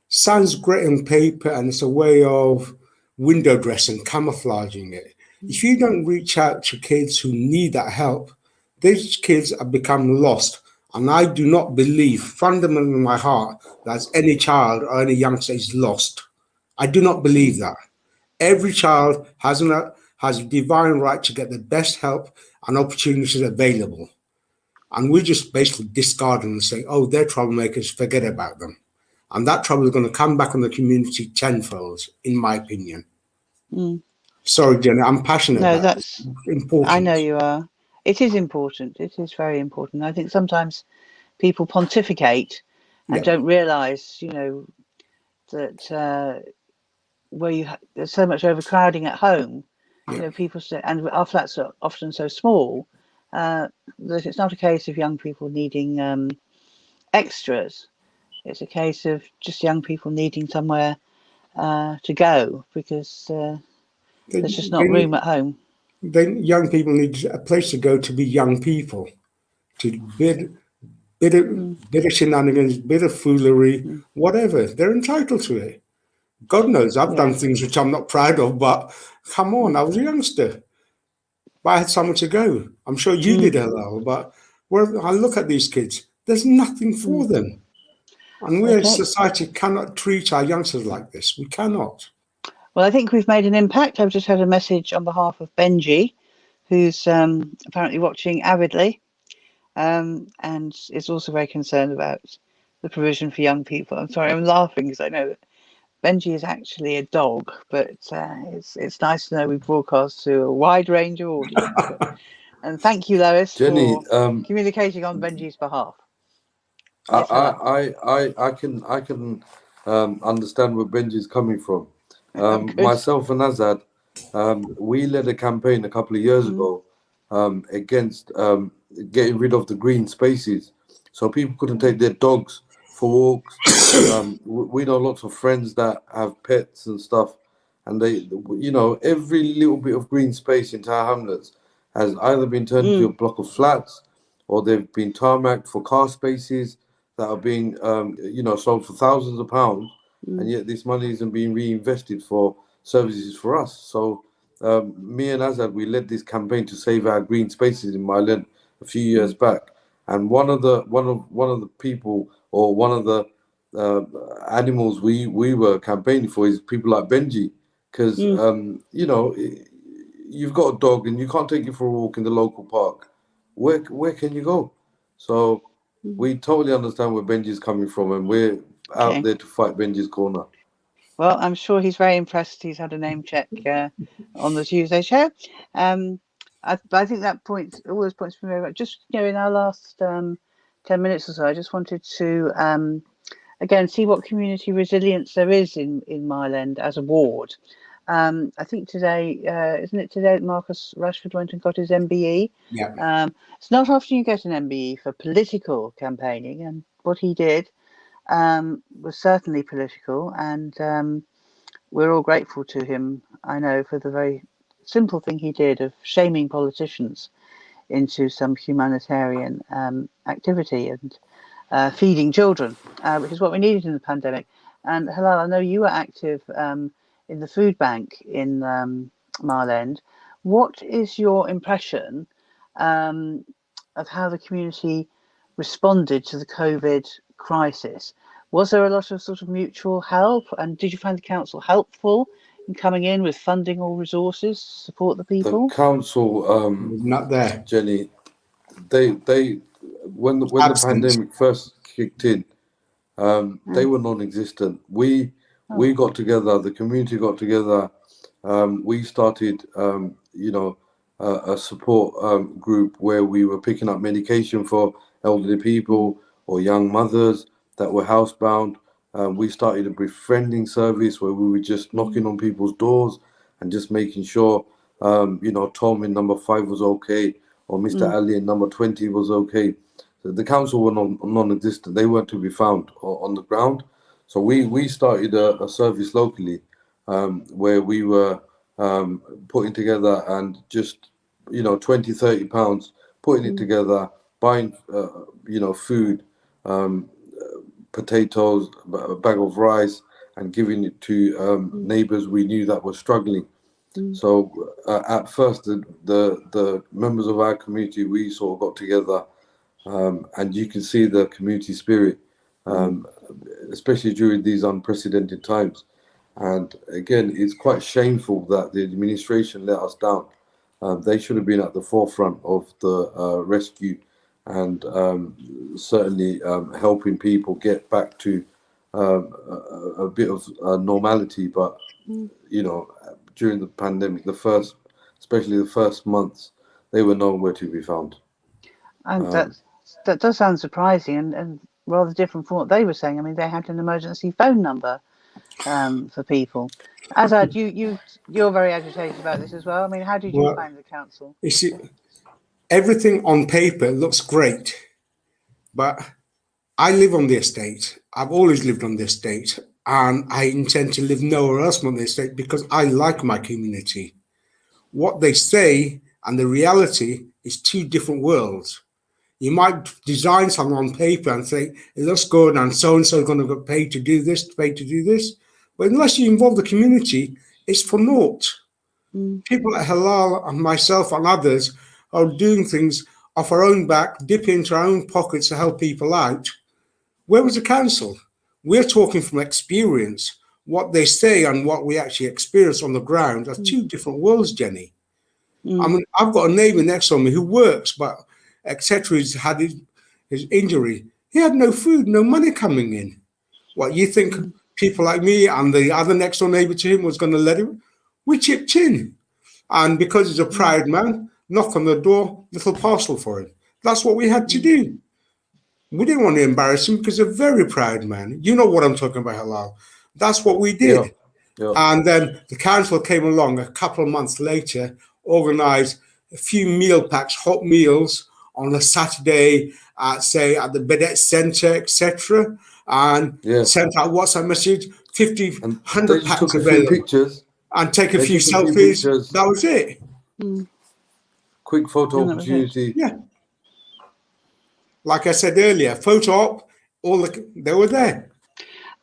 Speaker 2: sounds great on paper and it's a way of window dressing, camouflaging it. If you don't reach out to kids who need that help, these kids have become lost. And I do not believe, fundamentally in my heart, that any child or any youngster is lost. I do not believe
Speaker 1: mm,
Speaker 2: that. Every child has a divine right to get the best help and opportunities available. And we just basically discard them and say, oh, they're troublemakers, forget about them. And that trouble is going to come back on the community tenfold, in my opinion.
Speaker 1: mm.
Speaker 2: Sorry, Jenny, I'm passionate
Speaker 1: No,
Speaker 2: about this.
Speaker 1: that's,
Speaker 2: It's
Speaker 1: I know
Speaker 2: important.
Speaker 1: you are. It is important. It is very important. I think sometimes people pontificate and
Speaker 2: Yeah,
Speaker 1: don't realise, that where there's so much overcrowding at home,
Speaker 2: yeah.
Speaker 1: people say, and our flats are often so small uh, that it's not a case of young people needing extras. It's a case of just young people needing somewhere to go because
Speaker 2: They,
Speaker 1: there's just
Speaker 2: they
Speaker 1: not room
Speaker 2: need,
Speaker 1: at home.
Speaker 2: young people need a place to go to be young people, to
Speaker 1: Mm,
Speaker 2: bit of shenanigans, bit of foolery,
Speaker 1: mm,
Speaker 2: whatever. They're entitled to it. God knows I've done
Speaker 1: yeah.
Speaker 2: things which I'm not proud of, but come on,
Speaker 1: Mm,
Speaker 2: I was a youngster, but I had somewhere to go. I'm sure you did,
Speaker 1: mm,
Speaker 2: Hello, but where I look at these kids, there's nothing
Speaker 1: mm.
Speaker 2: for them. And we as a
Speaker 1: Okay.
Speaker 2: society cannot treat our youngsters like this. We cannot.
Speaker 1: Well, I think we've made an impact. I've just had a message on behalf of Benji, who's apparently watching avidly, and is also very concerned about the provision for young people. I'm sorry, I'm laughing because I know that Benji is actually a dog, but it's nice to know we broadcast to a wide range of audience. And thank you, Lois,
Speaker 3: Jenny,
Speaker 1: for communicating on Benji's behalf.
Speaker 3: I,
Speaker 1: Yes,
Speaker 3: I,
Speaker 1: Helal.
Speaker 3: I can understand where Benji's coming from.
Speaker 1: Good.
Speaker 3: Myself and Azad, we led a campaign a couple of years
Speaker 1: Mm,
Speaker 3: ago against getting rid of the green spaces, so people couldn't
Speaker 1: mm,
Speaker 3: take their dogs for walks. We know lots of friends that have pets and stuff, and every little bit of green space in Tower Hamlets has either been turned into a
Speaker 1: mm,
Speaker 3: block of flats, or they've been tarmacked for car spaces that are being, sold for thousands of pounds, and
Speaker 1: mm,
Speaker 3: yet this money isn't being reinvested for services for us. So, me and Azad, we led this campaign to save our green spaces in Milan a few years
Speaker 1: mm,
Speaker 3: back, And one of the people, or one of the animals we were campaigning for, is people like Benji, because you know, you've got a dog and you can't take it for a walk in the local park. Where can you go? So we totally understand where Benji's coming from, and we're out
Speaker 1: Okay.
Speaker 3: there to fight Benji's corner.
Speaker 1: Well, I'm sure he's very impressed. He's had a name check on the Tuesday show. I think that point, all those points, just in our last 10 minutes or so, I just wanted to again see what community resilience there is in Mile as a ward. I think today, isn't it today that Marcus Rashford went and got his MBE?
Speaker 2: Yeah.
Speaker 1: It's not often you get an MBE for political campaigning, and what he did was certainly political, and we're all grateful to him, I know, for the very simple thing he did of shaming politicians into some humanitarian activity and feeding children, which is what we needed in the pandemic. And Helal, I know you were active in the food bank in Mile End. What is your impression of how the community responded to the COVID crisis? Was there a lot of sort of mutual help, and did you find the council helpful in coming in with funding or resources to support the
Speaker 3: The
Speaker 1: people?
Speaker 3: council,
Speaker 2: Not there.
Speaker 3: Jenny, they when the
Speaker 2: Absent.
Speaker 3: pandemic first kicked in, they were non-existent. We got together, the community got together. We started, you know, a support group where we were picking up medication for elderly people or young mothers that were housebound. We started a befriending service where we were just knocking on people's doors and just making sure, you know, Tom in number 5 was okay, or Mr. Ali in number 20 was okay. So the council were non-existent. They weren't to be found on the ground. So we started a service locally where we were putting together and just, you know, 20-30 pounds, putting it together, buying, you know, food, potatoes, a bag of rice, and giving it to neighbors we knew that were struggling. So at first, the members of our community, we sort of got together, and you can see the community spirit, especially during these unprecedented times. And again, it's quite shameful that the administration let us down. They should have been at the forefront of the rescue, and certainly helping people get back to a bit of normality. But you know, during the pandemic, especially the first months, they were nowhere to be found.
Speaker 1: And that does sound surprising and rather different from what they were saying. I mean, they had an emergency phone number for people. Azad, you're very agitated about this as well. I mean, how did you
Speaker 2: Well,
Speaker 1: find the council?
Speaker 2: you see, everything on paper looks great, but I live on the estate. I've always lived on the estate, and I intend to live nowhere else on the estate because I like my community. What they say and the reality is two different worlds. You might design something on paper and say it looks good, and so is going to get paid to do this, paid to do this. But unless you involve the community, it's for naught. People like Halal and myself and others are doing things off our own back, dip into our own pockets to help people out. Where was the council? We're talking from experience. What they say and what we actually experience on the ground are two different worlds, Jenny. I mean, I've got a neighbour next to me who works, but etc. He's had his injury. He had no food, no money coming in. What, you think people like me and the other next door neighbour to him was going to let him? We chipped in. And because he's a proud man, knock on the door, little parcel for him. That's what we had to do. We didn't want to embarrass him because he's a very proud man. You know what I'm talking about, Halal. That's what we
Speaker 3: Yeah,
Speaker 2: did.
Speaker 3: yeah,
Speaker 2: And then the council came along a couple of months later, organised a few meal packs, hot meals on a Saturday, say at the Bedet Centre, etc., and
Speaker 3: yeah.
Speaker 2: sent out WhatsApp message, 50,
Speaker 3: And
Speaker 2: 100
Speaker 3: they just
Speaker 2: packs
Speaker 3: took a few
Speaker 2: available,
Speaker 3: pictures.
Speaker 2: and take a
Speaker 3: They
Speaker 2: few
Speaker 3: took a few
Speaker 2: selfies.
Speaker 3: pictures.
Speaker 2: That was it.
Speaker 3: Quick photo
Speaker 1: And that was it.
Speaker 3: opportunity.
Speaker 2: Yeah. Like I said earlier, photo op, they were there.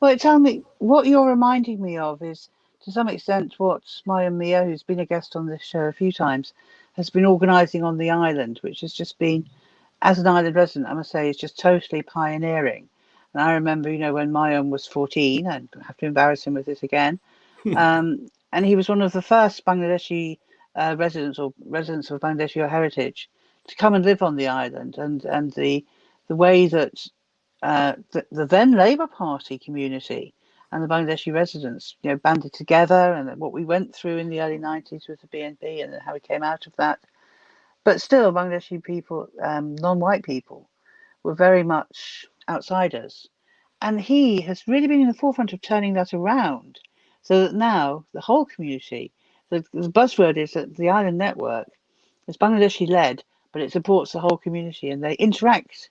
Speaker 1: Well, tell me, what you're reminding me of is, to some extent, what Miah, who's been a guest on this show a few times, has been organising on the island, which has just been as an island resident, I must say, is just totally pioneering. And I remember, when Miah was 14, I have to embarrass him with this again, and he was one of the first Bangladeshi residents of Bangladeshi heritage to come and live on the island, and the way that the then Labour Party community and the Bangladeshi residents, banded together, and what we went through in the early 90s with the BNP and how we came out of that. But still, Bangladeshi people, non-white people, were very much outsiders. And he has really been in the forefront of turning that around so that now the whole community, the buzzword is that the island network is Bangladeshi led, but it supports the whole community and they interact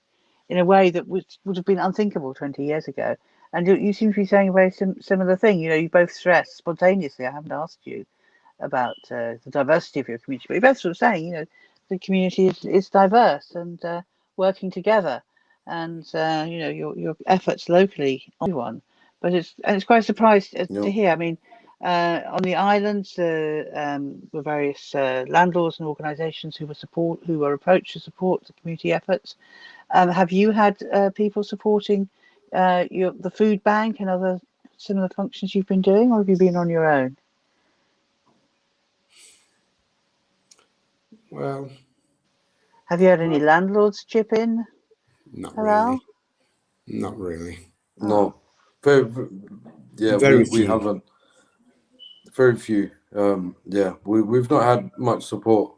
Speaker 1: in a way that would have been unthinkable 20 years ago. And you seem to be saying a very similar thing. You both stress spontaneously, I haven't asked you about the diversity of your community, but you're both sort of saying, the community is diverse and working together, and your efforts locally on everyone. But it's quite a surprise to hear. I mean, on the islands, were various landlords and organisations who were approached to support the community efforts. Have you had people supporting the food bank and other similar functions you've been doing, or have you been on your own?
Speaker 2: Well,
Speaker 1: have you had any landlords chip in?
Speaker 2: Not
Speaker 1: Helal?
Speaker 2: really. Not really.
Speaker 3: No. Very, we haven't. Very few. We've not had much support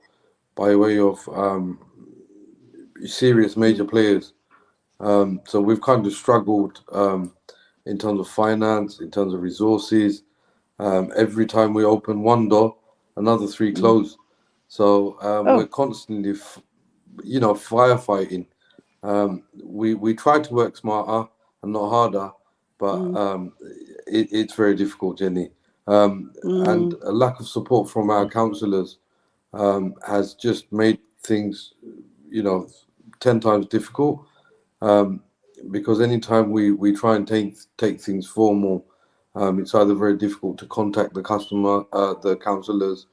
Speaker 3: by way of serious major players. So we've kind of struggled in terms of finance, in terms of resources. Every time we open one door, another three close. So we're constantly, firefighting. We try to work smarter and not harder, but it's very difficult, Jenny. And a lack of support from our councillors has just made things, 10 times difficult. Because anytime we try and take things formal, it's either very difficult to contact the councillors.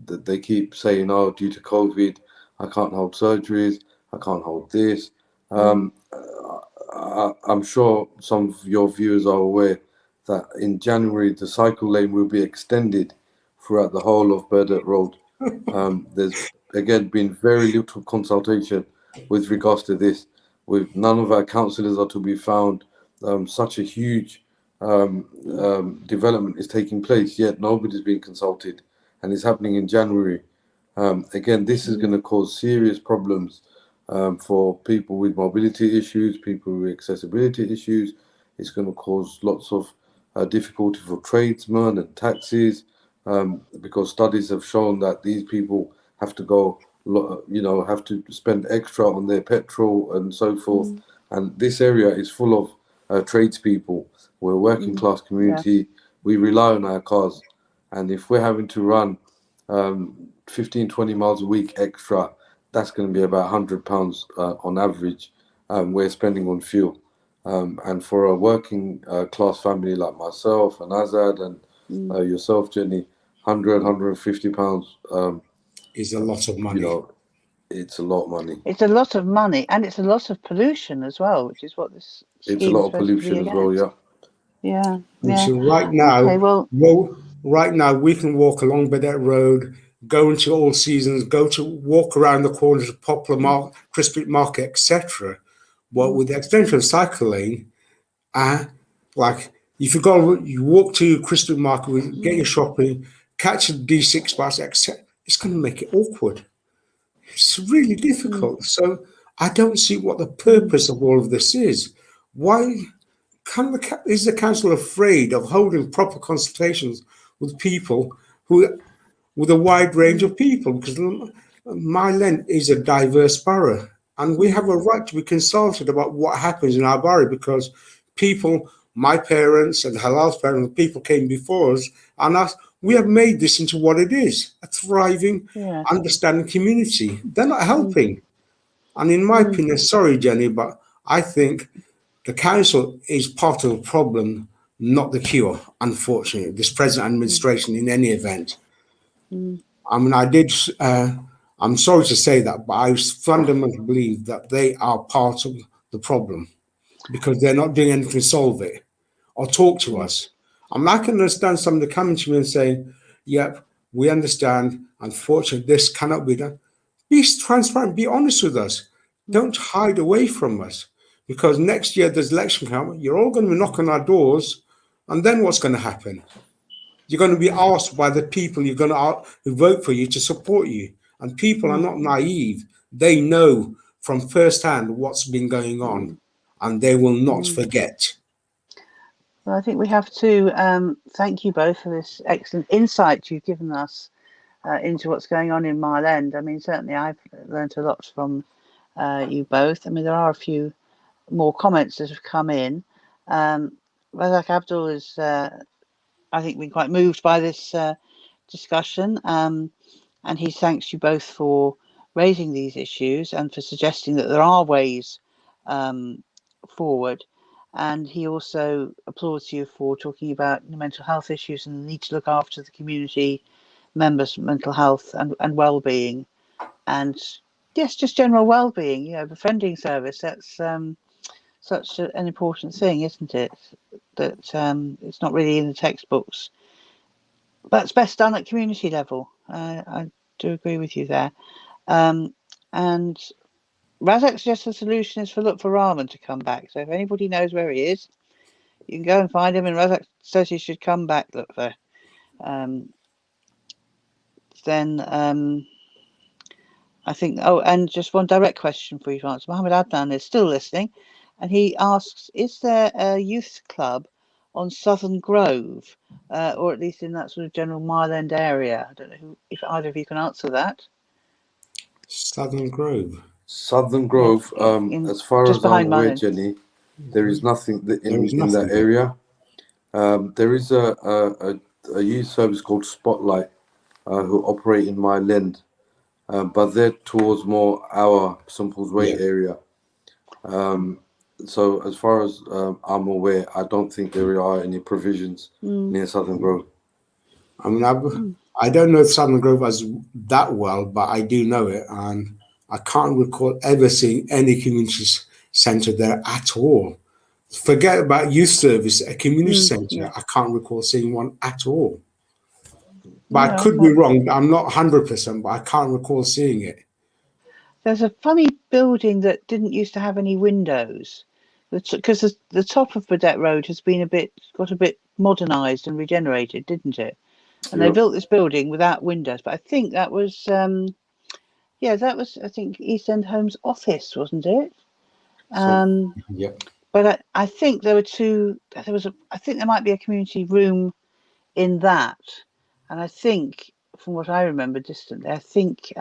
Speaker 3: That they keep saying, "Oh, due to COVID, I can't hold surgeries. I can't hold this." I'm sure some of your viewers are aware that in January the cycle lane will be extended throughout the whole of Burdett Road. There's again been very little consultation with regards to this. With none of our councillors are to be found. Such a huge development is taking place, yet nobody's been consulted, and it's happening in January. Again, this is going to cause serious problems for people with mobility issues, people with accessibility issues. It's going to cause lots of difficulty for tradesmen and taxis, because studies have shown that these people have to go, have to spend extra on their petrol and so forth. And this area is full of tradespeople. We're a working class community. We rely on our cars. And if we're having to run 15, 20 miles a week extra, that's going to be about £100 on average we're spending on fuel. And for a working class family like myself and Azad and yourself, Jenny, £150
Speaker 2: is a lot of money.
Speaker 3: It's a lot of money.
Speaker 1: It's a lot of money, and it's a lot of pollution as well, which is what this scheme
Speaker 3: it's a lot of pollution as well.
Speaker 1: Yeah.
Speaker 2: So right now, right now we can walk along Burdett Road, go into All Seasons, walk around the corners of Poplar Market, Crispit Market, etc. Well, with the extension of cycle lane, like if you walk to Crispit Market, get your shopping, catch a D6 bus, etc., it's going to make it awkward. It's really difficult. So I don't see what the purpose of all of this is. Why is the council afraid of holding proper consultations with people with a wide range of people? Because Mile End is a diverse borough, and we have a right to be consulted about what happens in our borough, because people, my parents and Halal's parents, people came before us, and we have made this into what it is, a thriving, understanding community. They're not helping. And in my opinion, sorry, Jenny, but I think the council is part of the problem, not the cure, unfortunately, this present administration in any event. I mean, I did I'm sorry to say that, but I fundamentally believe that they are part of the problem because they're not doing anything to solve it or talk to us. I can understand somebody coming to me and saying, yep, we understand. Unfortunately, this cannot be done. Be transparent, be honest with us. Don't hide away from us because next year there's election coming. You're all going to be knocking our doors. And then what's going to happen? You're going to be asked by the people you're going to who vote for you to support you. And people are not naive. They know from firsthand what's been going on, and they will not forget.
Speaker 1: Well, I think we have to thank you both for this excellent insight you've given us into what's going on in Mile End. I mean, certainly I've learned a lot from you both. I mean, there are a few more comments that have come in. Razak Abdul is, I think, been quite moved by this discussion, and he thanks you both for raising these issues and for suggesting that there are ways forward. And he also applauds you for talking about mental health issues and the need to look after the community members' mental health and well-being, and yes, just general well-being. You know, befriending service. That's such an important thing, isn't it? That it's not really in the textbooks, but it's best done at community level. I do agree with you there. And Razak suggests the solution is for look for Rahman to come back. So if anybody knows where he is, you can go and find him. And Razak says he should come back. Look for. Then I think. Oh, and just one direct question for you to answer. Mohammed Adnan is still listening, and he asks: is there a youth club on Southern Grove, or at least in that sort of general Mile End area? I don't know if either of you can answer that.
Speaker 2: Southern Grove.
Speaker 3: Southern Grove, as far as I'm aware, Jenny, there is nothing in that area. There is a youth service called Spotlight who operate in Mile End, but they're towards more our St Paul's Way area. So as far as I'm aware, I don't think there are any provisions near Southern Grove.
Speaker 2: I mean, I don't know Southern Grove as that well, but I do know it, and I can't recall ever seeing any community centre there at all. Forget about youth service, a community centre. I can't recall seeing one at all. But I could be wrong. I'm not 100%, but I can't recall seeing it.
Speaker 1: There's a funny building that didn't used to have any windows, because the top of Burdett Road has been got a bit modernised and regenerated, didn't it? And they built this building without windows. But I think that was, I think East End Home's office, wasn't it? But I think there were I think there might be a community room in that. And I think, from what I remember distantly, I think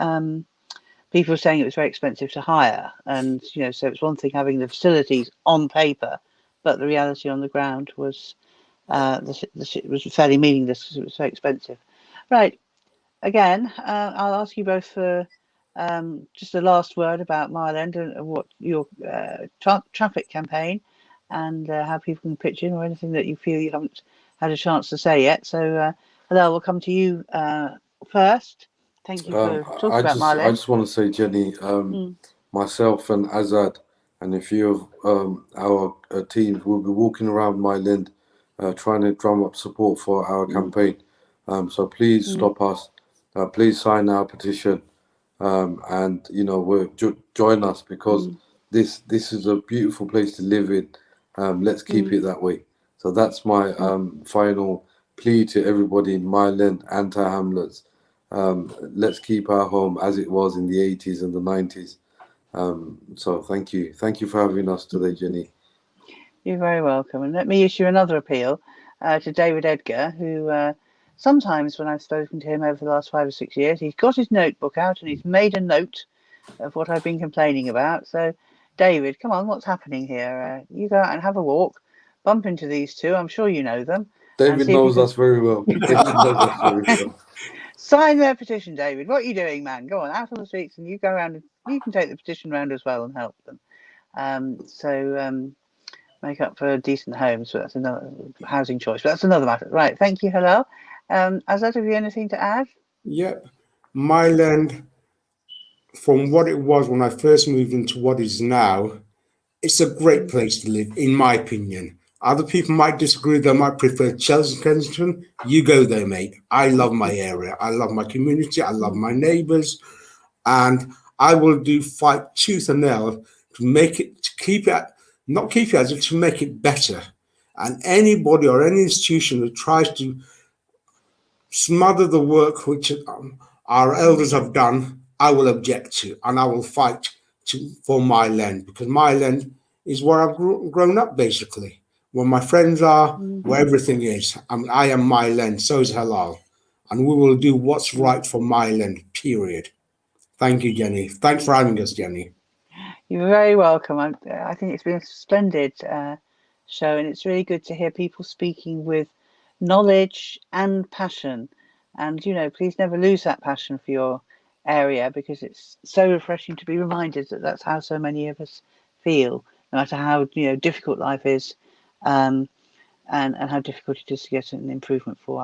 Speaker 1: people were saying it was very expensive to hire. And, so it's one thing having the facilities on paper, but the reality on the ground was was fairly meaningless because it was so expensive. Right. Again, I'll ask you both for just a last word about Mile End and what your traffic campaign and how people can pitch in, or anything that you feel you haven't had a chance to say yet. So, Helal, we'll come to you first. Thank you for talking about Mile End.
Speaker 3: I just want to say, Jenny, myself and Azad and a few of our teams will be walking around Mile End trying to drum up support for our campaign. So please stop us. Please sign our petition, and we'll join us, because this is a beautiful place to live in. Let's keep it that way. So that's my final plea to everybody in Mile End and to Hamlets. Let's keep our home as it was in the 80s and the 90s. So thank you for having us today, Jenny.
Speaker 1: You're very welcome. And let me issue another appeal to David Edgar, who sometimes when I've spoken to him over the last 5 or 6 years, he's got his notebook out and he's made a note of what I've been complaining about. So, David, come on, what's happening here? You go out and have a walk, bump into these two. I'm sure you know them.
Speaker 3: David knows us very well.
Speaker 1: Sign their petition, David. What are you doing, man? Go on, out on the streets, and you go around and you can take the petition round as well and help them. Make up for decent homes. So that's another housing choice. But that's another matter. Right. Thank you, Helal. Azad, have you anything to add?
Speaker 2: Yep. Mile End from what it was when I first moved into what is now, it's a great place to live, in my opinion. Other people might disagree, they might prefer Chelsea Kensington. You go there, mate. I love my area. I love my community. I love my neighbours. And I will do fight tooth and nail to make it, to keep it, not keep it as it, to make it better. And anybody or any institution that tries to smother the work which our elders have done, I will object to, and I will fight for my land, because my land is where I've grown up, basically, where my friends are, where everything is. I am my land, so is Helal, and we will do what's right for my land, period. Thank you, Jenny. Thanks for having us, Jenny.
Speaker 1: You're very welcome. I think it's been a splendid show, and it's really good to hear people speaking with knowledge and passion. And, please never lose that passion for your area, because it's so refreshing to be reminded that that's how so many of us feel, no matter how, difficult life is, and how difficult it is to get an improvement for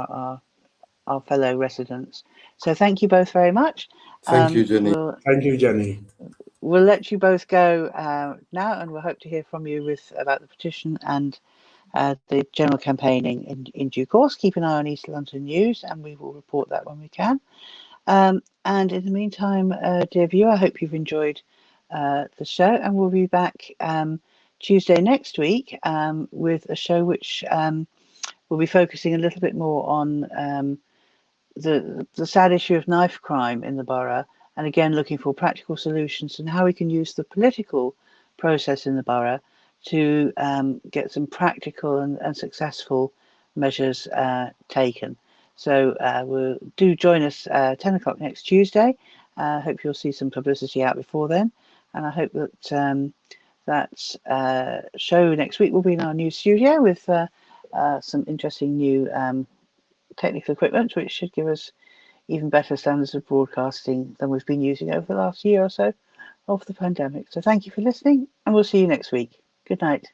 Speaker 1: our fellow residents. So thank you both very much.
Speaker 3: Thank you, Jenny.
Speaker 2: Thank you, Jenny.
Speaker 1: We'll let you both go now, and we'll hope to hear from you about the petition and the general campaigning in due course. Keep an eye on East London News, and we will report that when we can. And in the meantime, dear viewer, I hope you've enjoyed the show, and we'll be back Tuesday next week with a show which will be focusing a little bit more on the sad issue of knife crime in the borough, and again looking for practical solutions and how we can use the political process in the borough to get some practical and successful measures taken. So do join us 10 o'clock next Tuesday. Hope you'll see some publicity out before then, and I hope that that show next week will be in our new studio with some interesting new technical equipment, which should give us even better standards of broadcasting than we've been using over the last year or so of the pandemic. So thank you for listening, and we'll see you next week. Good night.